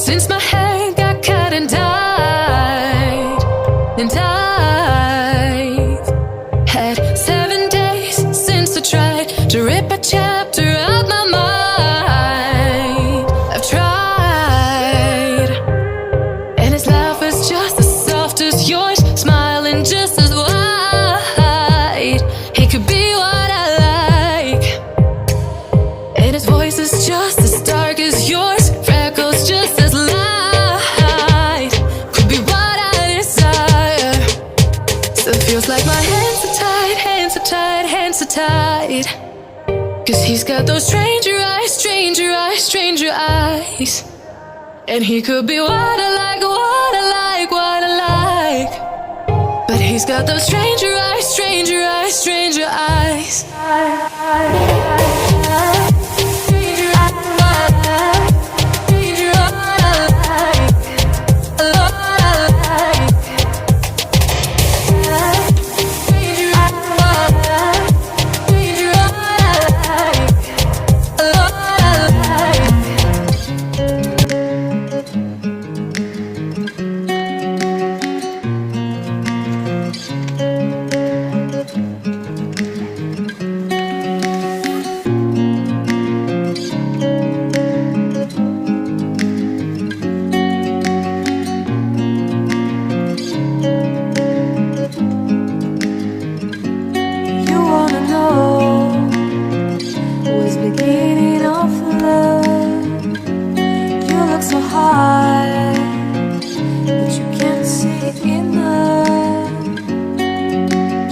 since my head got cut and died. And I've had 7 days since I tried to rip a chapter out my mind. I've tried, and his laugh is just as soft as yours, smiling just as wide. He could be what I like, and his voice is just as dark as yours, freckles just as light. Could be what I desire. Still feels like my hands are tied, hands are tied, hands are tied. 'Cause he's got those stranger eyes, stranger eyes, stranger eyes. And he could be what I like, what I like, what I like. But he's got those stranger eyes, stranger eyes, stranger eyes.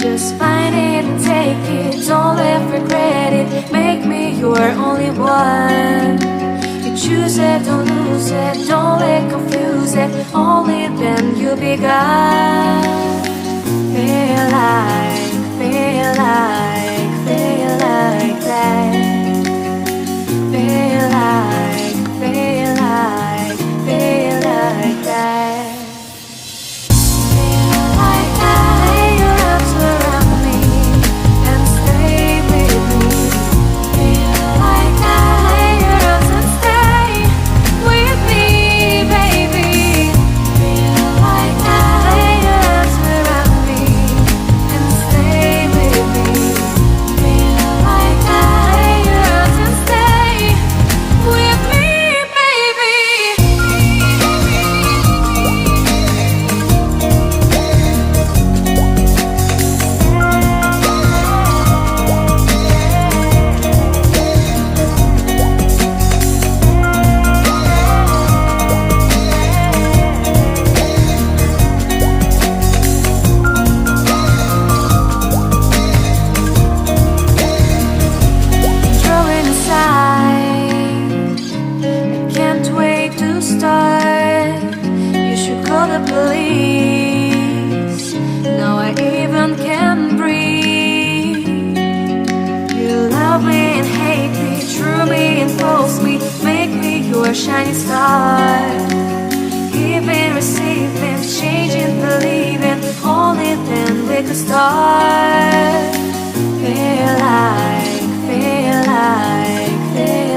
Just find it and take it, don't let regret it. Make me your only one. You choose it, don't lose it, don't let confuse it. Only then you'll be gone. Feel like, feel like, feel like that. Feel like, feel like, feel like that. You should call the police. Now I even can't breathe. You love me and hate me, true me and false me. Make me your shining star. Giving, receiving, changing, believing. Only then we could start. Feel like, feel like, feel